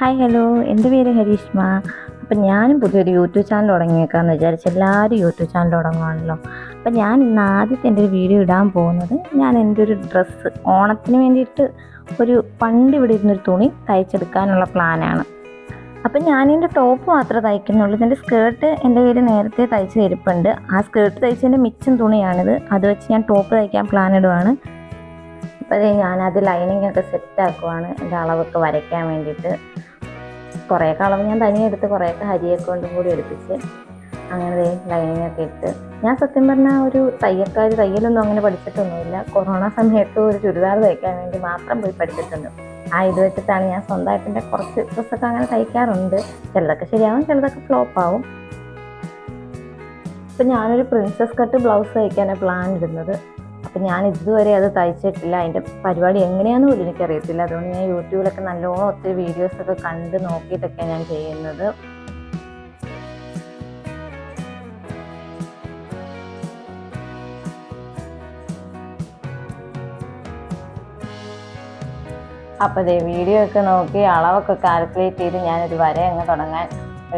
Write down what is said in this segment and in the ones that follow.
Hi hello, എൻ്റെ പേര് ഹരീഷ്മ. അപ്പം ഞാനും പുതിയൊരു യൂട്യൂബ് ചാനൽ തുടങ്ങിയേക്കാമെന്ന് വിചാരിച്ചു. എല്ലാവരും യൂട്യൂബ് ചാനൽ തുടങ്ങുവാണല്ലോ. അപ്പം ഞാൻ ഇന്ന് ആദ്യത്തെ എൻ്റെ ഒരു വീഡിയോ ഇടാൻ പോകുന്നത് ഞാൻ എൻ്റെ ഒരു ഡ്രസ്സ് ഓണത്തിന് വേണ്ടിയിട്ട് പണ്ട് ഇവിടെ ഇരുന്നൊരു തുണി തയ്ച്ചെടുക്കാനുള്ള പ്ലാനാണ്. അപ്പം ഞാനിതിൻ്റെ ടോപ്പ് മാത്രമേ തയ്ക്കുന്നുള്ളൂ. ഇതിൻ്റെ സ്കേർട്ട് എൻ്റെ കയ്യിൽ നേരത്തെ തയ്ച്ച് ഇരിപ്പുണ്ട്. ആ സ്കേർട്ട് തയ്ച്ചതിൻ്റെ മിച്ചം തുണിയാണിത്. അത് വെച്ച് ഞാൻ ടോപ്പ് തയ്ക്കാൻ പ്ലാൻ ഇടുവാണ്. അപ്പോൾ ഞാനത് ലൈനിങ് ഒക്കെ സെറ്റ് ആക്കുവാണ്, എൻ്റെ അളവൊക്കെ വരയ്ക്കാൻ വേണ്ടിയിട്ട്. കുറേയൊക്കെ അളവ് ഞാൻ തനിയെടുത്ത് കുറേയൊക്കെ ഹരിയൊക്കെ കൊണ്ടും കൂടി എടുപ്പിച്ച് അങ്ങനെ ലൈനിങ് ഒക്കെ ഇട്ട്. ഞാൻ സത്യം പറഞ്ഞാൽ ഒരു തയ്യലൊന്നും അങ്ങനെ പഠിച്ചിട്ടൊന്നുമില്ല. കൊറോണ സമയത്ത് ഒരു ചുരിദാർ തയ്ക്കാൻ വേണ്ടി മാത്രം പോയി പഠിച്ചിട്ടുണ്ട്. ഇത് വെച്ചിട്ടാണ് ഞാൻ സ്വന്തമായിട്ട് എൻ്റെ കുറച്ച് ഡ്രസ്സൊക്കെ അങ്ങനെ തയ്ക്കാറുണ്ട്. ചിലതൊക്കെ ശരിയാവും, ചിലതൊക്കെ ഫ്ലോപ്പ് ആവും. ഇപ്പം ഞാനൊരു പ്രിൻസസ് കട്ട് ബ്ലൗസ് തയ്ക്കാനാണ് പ്ലാൻ ഇടുന്നത്. അപ്പം ഞാൻ ഇതുവരെ അത് തയ്ച്ചിട്ടില്ല. അതിൻ്റെ പരിപാടി എങ്ങനെയാണെന്ന് പോലും എനിക്കറിയത്തില്ല. അതുകൊണ്ട് ഞാൻ യൂട്യൂബിലൊക്കെ നല്ലോണം ഒത്തിരി വീഡിയോസൊക്കെ കണ്ട് നോക്കിയിട്ടൊക്കെയാണ് ഞാൻ ചെയ്യുന്നത്. അപ്പോൾ വീഡിയോ ഒക്കെ നോക്കി അളവൊക്കെ കാൽക്കുലേറ്റ് ചെയ്ത് ഞാനൊരു വര അങ്ങ്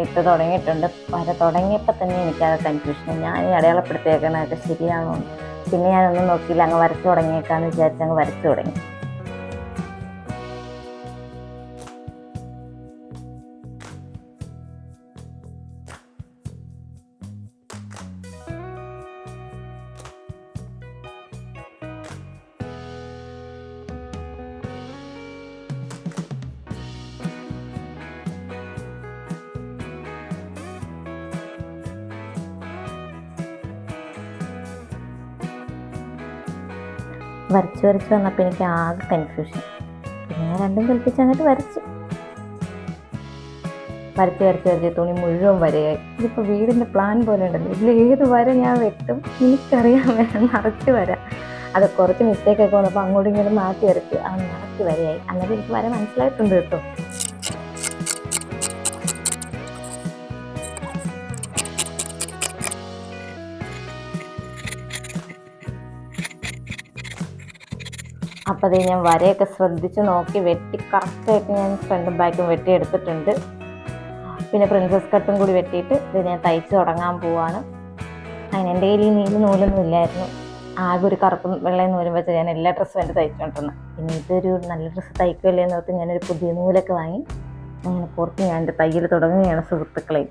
ഇട്ട് തുടങ്ങിയിട്ടുണ്ട്. വര തുടങ്ങിയപ്പോൾ തന്നെ എനിക്കത് കൺഫ്യൂഷൻ. ഞാൻ ഈ അടയാളപ്പെടുത്തിയേക്കണതൊക്കെ ശരിയാണോ? പിന്നെ ഞാനൊന്നും നോക്കിയില്ല, അങ്ങ് വരച്ചു തുടങ്ങിയേക്കാന്ന് വിചാരിച്ച് അങ്ങ് വരച്ചു തുടങ്ങി. വരച്ച് വന്നപ്പോൾ എനിക്ക് ആകെ കൺഫ്യൂഷൻ. പിന്നെ ഞാൻ രണ്ടും കൽപ്പിച്ച് അങ്ങോട്ട് വരച്ച് തുണി മുഴുവൻ വരയായി. ഇതിപ്പോൾ വീടിൻ്റെ പ്ലാൻ പോലെ ഉണ്ടല്ലോ, ഇതിൽ ഏത് വര ഞാൻ വെട്ടും എനിക്കറിയാൻ വേണം. നിറച്ച് വര. അത് കുറച്ച് മിസ്റ്റേക്കൊക്കെ വന്നപ്പോൾ അങ്ങോട്ടും ഇങ്ങോട്ടും മാറ്റി വരച്ച് നിറച്ച് വരയായി. അങ്ങനെ എനിക്ക് വര മനസ്സിലായിട്ടുണ്ട് കേട്ടോ. അപ്പോൾ ഞാൻ വരയൊക്കെ ശ്രദ്ധിച്ച് നോക്കി വെട്ടി കറക്റ്റായിട്ട് ഞാൻ ഫ്രണ്ടും ബാക്കും വെട്ടി എടുത്തിട്ടുണ്ട്. പിന്നെ പ്രിൻസസ് കട്ടും കൂടി വെട്ടിയിട്ട് ഇത് ഞാൻ തയ്ച്ച് തുടങ്ങാൻ പോവാണ്. അതിന് എൻ്റെ കയ്യിൽ നീല നൂലൊന്നും ഇല്ലായിരുന്നു. ആകെ ഒരു കറുപ്പും വെള്ളയും നൂലും വെച്ച് ഞാൻ എല്ലാ ഡ്രസ്സും എൻ്റെ തയ്ച്ചുകൊണ്ടിരുന്നത്. പിന്നെ ഇതൊരു നല്ല ഡ്രസ്സ് തയ്ക്കുമല്ലേ എന്ന് ഓർത്ത് ഞാനൊരു പുതിയ നൂലൊക്കെ വാങ്ങി അങ്ങനെ പുറത്ത് ഞാൻ എൻ്റെ തയ്യൽ തുടങ്ങുകയാണ് സുഹൃത്തുക്കളെ.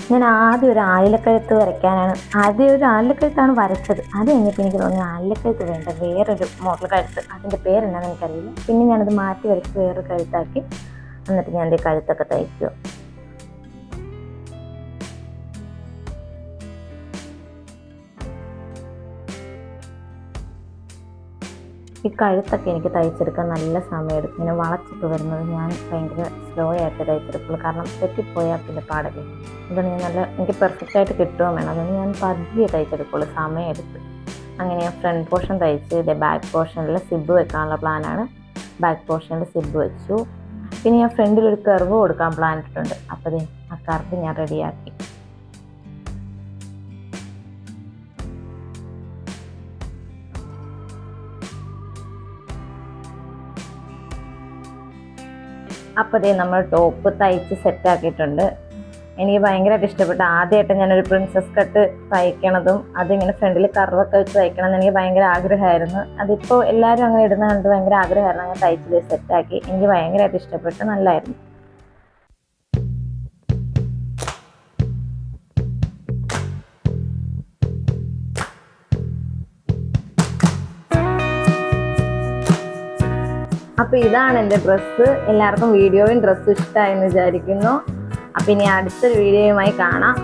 ഞാൻ ആദ്യം ഒരു ആലിലക്കഴുത്ത് വരയ്ക്കാനാണ് ഒരു ആലിലക്കഴുത്താണ് വരച്ചത്. അത് കഴിഞ്ഞപ്പോൾ എനിക്ക് തോന്നി ആലിലക്കഴുത്ത് വേണ്ട, വേറൊരു മോഡൽ കഴുത്ത്, അതിൻ്റെ പേരെന്താണെന്ന് എനിക്കറിയില്ല. പിന്നെ ഞാനത് മാറ്റി വരച്ച് വേറൊരു കഴുത്താക്കി. എന്നിട്ട് ഞാൻ എൻ്റെ കഴുത്തൊക്കെ തയ്ക്കുക. ഈ കഴുത്തൊക്കെ എനിക്ക് തയ്ച്ചെടുക്കാൻ നല്ല സമയമെടുക്കും. ഇങ്ങനെ വളച്ചിട്ട് വരുന്നത് ഞാൻ ഭയങ്കര സ്ലോ ആയിട്ട് തയ്ച്ചെടുക്കുള്ളൂ. കാരണം തെറ്റിപ്പോയാൽ പിന്നെ പാടല്ലേ. അതുകൊണ്ട് ഞാൻ എനിക്ക് പെർഫെക്റ്റായിട്ട് കിട്ടുകയും വേണം. അതുകൊണ്ട് ഞാൻ പതിയെ തയ്ച്ചെടുക്കുള്ളൂ, സമയമെടുത്ത്. അങ്ങനെ ഞാൻ ഫ്രണ്ട് പോർഷൻ തയ്ച്ച് ഇതേ ബാക്ക് പോർഷനിൽ സിബ് വെക്കാനുള്ള പ്ലാനാണ്. ബാക്ക് പോർഷനിൽ സിബ് വെച്ചു. പിന്നെ ഞാൻ ഫ്രണ്ടിലൊരു കർവ് കൊടുക്കാൻ പ്ലാൻ ഇട്ടിട്ടുണ്ട്. അപ്പോൾ ആ കർവ് ഞാൻ റെഡിയാക്കി. അപ്പോൾ നമ്മൾ ടോപ്പ് തയ്ച്ച് സെറ്റാക്കിയിട്ടുണ്ട്. എനിക്ക് ഭയങ്കരമായിട്ട് ഇഷ്ടപ്പെട്ടു. ആദ്യമായിട്ട് ഞാനൊരു പ്രിൻസസ് കട്ട് തയ്ക്കണതും അതിങ്ങനെ ഫ്രണ്ടിൽ കർവൊക്കെ വെച്ച് തയ്ക്കണം എന്ന് എനിക്ക് ഭയങ്കര ആഗ്രഹമായിരുന്നു. അതിപ്പോൾ എല്ലാവരും അങ്ങനെ ഇടുന്ന കണ്ട് ഭയങ്കര ആഗ്രഹമായിരുന്നു. അങ്ങനെ തയ്ച്ച് സെറ്റാക്കി. എനിക്ക് ഭയങ്കരമായിട്ട് ഇഷ്ടപ്പെട്ടു, നല്ലതായിരുന്നു. അപ്പോൾ ഇതാണ് എൻ്റെ ഡ്രസ്സ്. എല്ലാവർക്കും വീഡിയോയും ഡ്രസ്സും ഇഷ്ടമായെന്ന് വിചാരിക്കുന്നു. അപ്പോൾ ഇനി അടുത്തൊരു വീഡിയോയുമായി കാണാം.